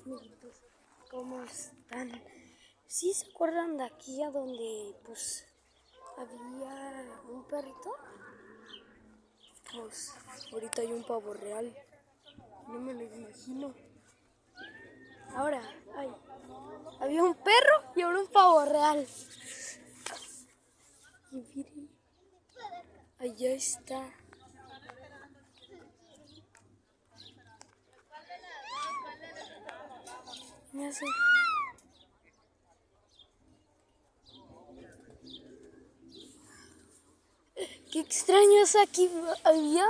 amiguitos, ¿cómo están? ¿Sí se acuerdan de aquí a donde pues había un perrito? Pues ahorita hay un pavo real, no me lo imagino. Ahora había un perro y ahora un pavo real. Y miren, allá está. Me hace... Qué extraño, es aquí había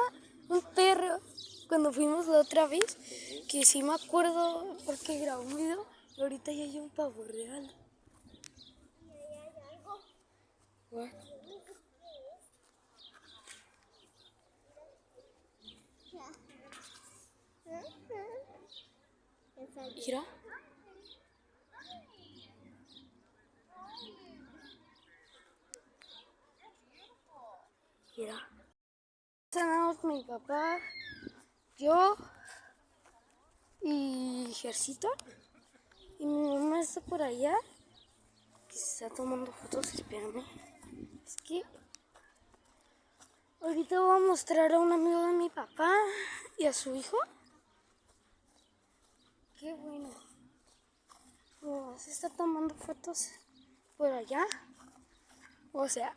un perro cuando fuimos la otra vez, que sí me acuerdo porque grabó un video, y ahorita ya hay un pavo real. What? Mira. Mira. Cenamos mi papá, yo y Jercito. Y mi mamá está por allá, que se está tomando fotos, espérame. Es que ahorita voy a mostrar a un amigo de mi papá y a su hijo. Qué bueno. Mi mamá se está tomando fotos por allá. O sea,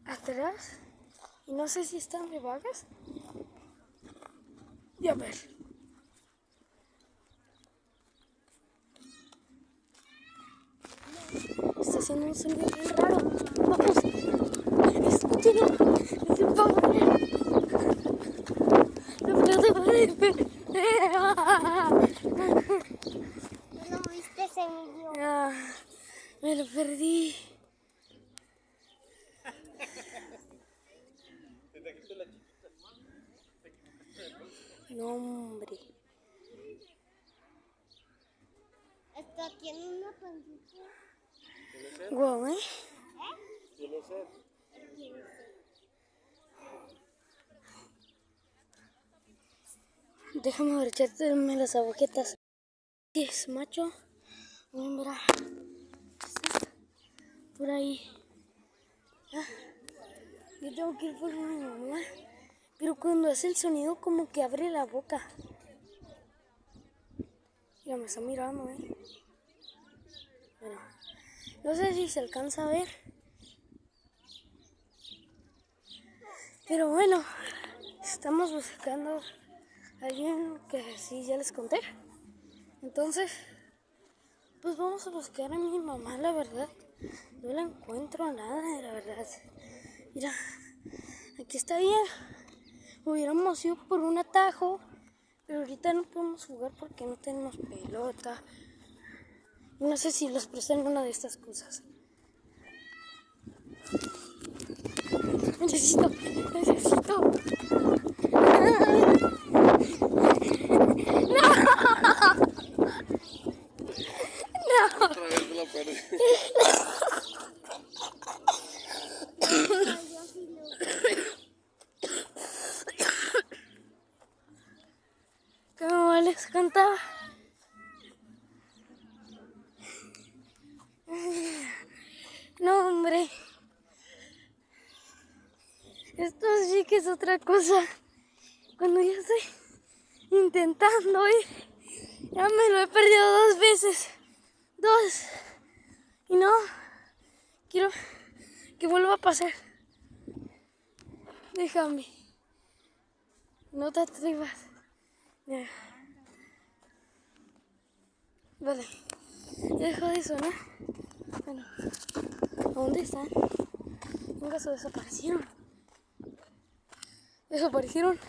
atrás. Y no sé si están de vagas. Y a ver. Está haciendo un sonido bien raro. Vamos. Escúchenlo. Es un pavo. ¿No viste ese video? Ah, me lo perdí. No, hombre. Hasta tiene una pancita. Guau, ¿eh? ¿Tiene sed? Déjame ver, echarme las agujetas. ¿Qué es, macho? Hembra. Está por ahí. Ah, yo tengo que ir por mi mamá. Pero cuando hace el sonido como que abre la boca. Ya me está mirando, ¿eh? Bueno, no sé si se alcanza a ver. Pero bueno, estamos buscando a alguien que sí ya les conté. Entonces, pues vamos a buscar a mi mamá, la verdad. No la encuentro a nada, la verdad. Mira, aquí está bien. Hubiéramos ido por un atajo, pero ahorita no podemos jugar porque no tenemos pelota. No sé si los prestan una de estas cosas. Necesito. Otra vez lo perdí. ¿Cómo les contaba? No, hombre. Esto sí que es otra cosa. Cuando yo estoy intentando ir, ya me lo he perdido 2 veces. 2. Y no quiero que vuelva a pasar. Déjame. No te atrevas. Mira. Vale. Ya dejó de sonar. Bueno. ¿Dónde están? Nunca se desaparecieron. Desaparecieron.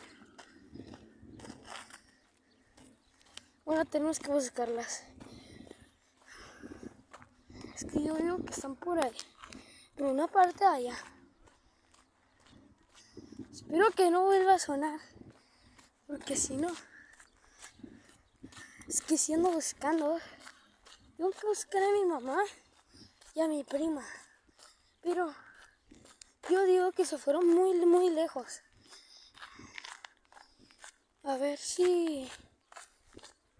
Bueno, tenemos que buscarlas. Es que yo digo que están por ahí. En una parte de allá. Espero que no vuelva a sonar. Porque si no... Es que si ando buscando... Tengo que buscar a mi mamá y a mi prima. Pero yo digo que se fueron muy, muy lejos. A ver si...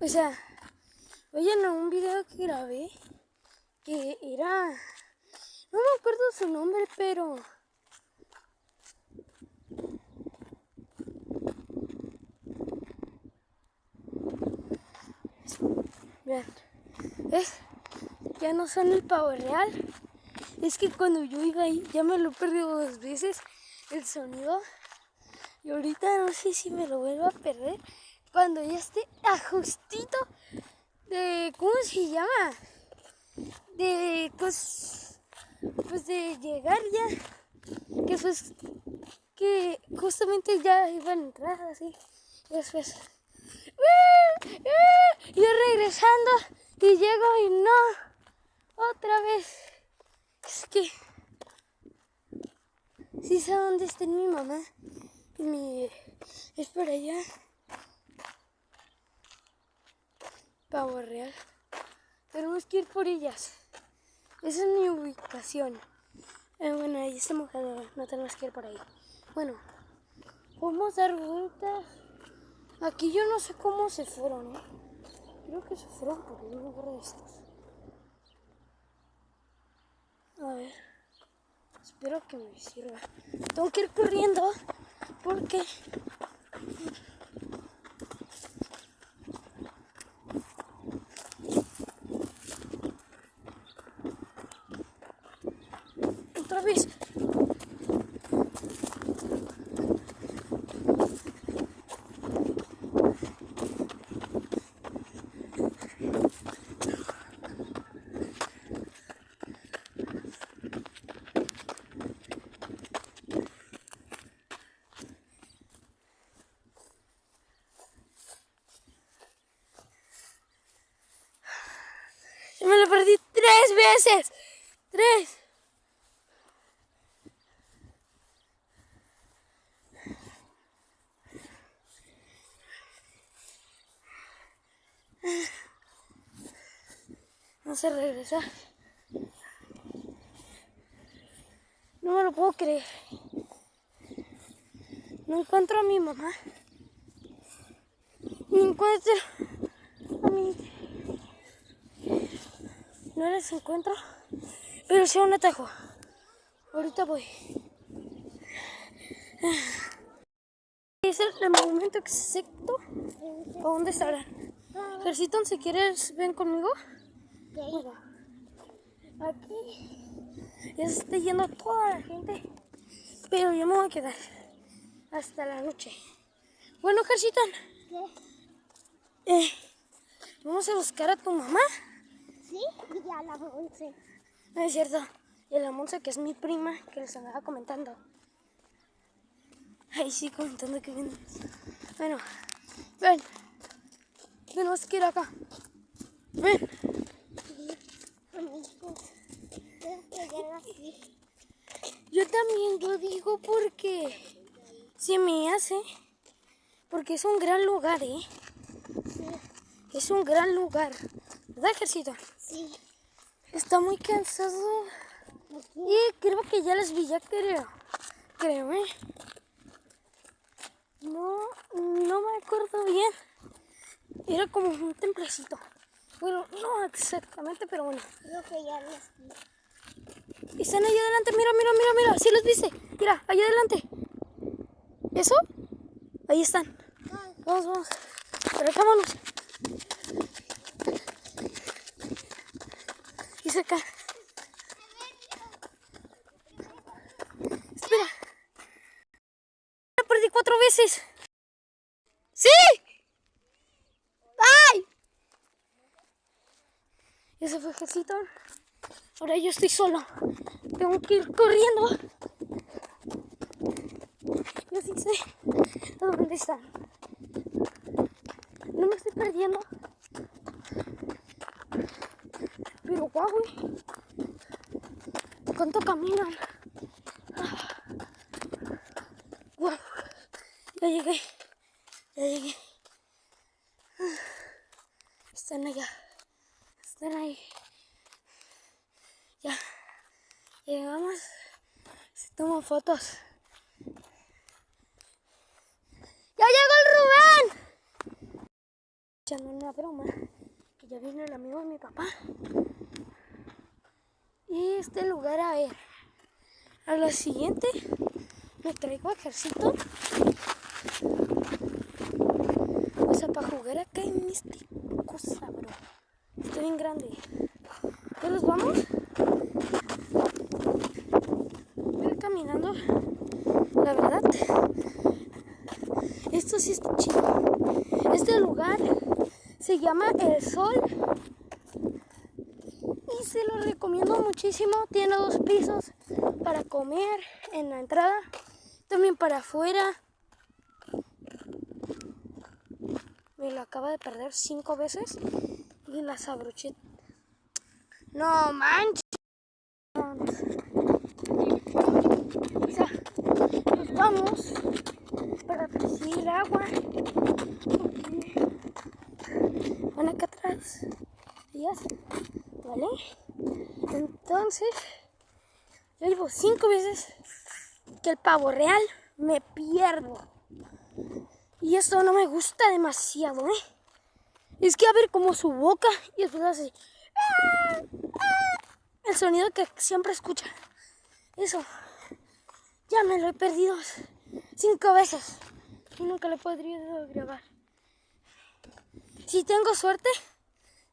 O sea, Oye, en un video que grabé, que era... No me acuerdo su nombre, pero... Vean, ya no son el pavo real. Es que cuando yo iba ahí, ya me lo he perdido 2 veces el sonido. Y ahorita no sé si me lo vuelvo a perder. Cuando ya esté ajustito de... ¿Cómo se llama? De... Pues de llegar ya. Que pues... Que justamente ya iba a entrar así. Y después... Yo regresando y llego y no, otra vez. Es que sí sé dónde está mi mamá. Es por allá. Pavo Real. Tenemos que ir por ellas. Esa es mi ubicación. Bueno, ahí está mojado. No tenemos que ir por ahí. Bueno, vamos a dar vueltas. Aquí yo no sé cómo se fueron, ¿eh? Creo que se fueron por un lugar de estos. A ver. Espero que me sirva. Tengo que ir corriendo porque... Otra vez. Me lo perdí 3 veces. 3. Vamos a regresar. No me lo puedo creer. No encuentro a mi mamá. No encuentro a mi... No les encuentro. Pero sí un atajo. Ahorita voy. Es el momento exacto. ¿A dónde estarán? Ejército, si quieres, ven conmigo. Mira. Aquí ya se está yendo toda la gente. Pero yo me voy a quedar hasta la noche. Bueno, Ejército. Vamos a buscar a tu mamá. Sí, y a la Monse. No es cierto. Y a la Monse, que es mi prima, que les andaba comentando. Ay, sí, comentando que vienen. Bueno, ven. Tenemos que ir acá. Ven. Yo también lo digo porque se me hace. Porque es un gran lugar, ¿eh? Sí. Es un gran lugar. ¿Verdad, Ejército? Sí. Está muy cansado. Y creo que ya les vi, ya creo. Creo, ¿eh? No me acuerdo bien. Era como un templecito. Bueno, no exactamente, pero bueno. Creo que ya los vi. Están allá adelante, mira. ¿Sí los viste? Mira, allá adelante. ¿Eso? Ahí están. Vamos. Pero acá vámonos. Y se acá. Espera. La perdí 4 veces. ¡Sí! ¡Ay! Ese fue Ejército. Ahora yo estoy solo. Tengo que ir corriendo. Yo sí sé dónde están. No me estoy perdiendo. Pero guau, ¿cuánto caminan? Wow. Ya llegué. Están allá. Están ahí. Ya. Llegamos. Se toman fotos. ¡Ya llegó el Rubén! Echando una broma. Que Ya viene el amigo de mi papá. Y este lugar, a ver. A la siguiente me traigo ejército. O sea, para jugar acá en esta cosa, bro. Está bien grande. ¿Ya los vamos? Voy caminando. La verdad, esto sí está chido. Este lugar se llama El Sol y se lo recomiendo muchísimo. Tiene 2 pisos para comer en la entrada, también para afuera. Me lo acaba de perder 5 veces y las abroché. No manches. O sea, pues vamos para recibir agua. Van acá atrás. ¿Ya? ¿Vale? Entonces, yo llevo 5 veces que el pavo real me pierdo. Y esto no me gusta demasiado, ¿eh? Es que a ver como su boca y después hace el sonido que siempre escucha. Eso. Ya me lo he perdido 5 veces. Y nunca lo he podido grabar. Si tengo suerte,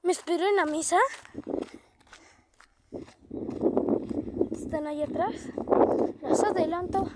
me espero en la misa. Están ahí atrás. Las adelanto.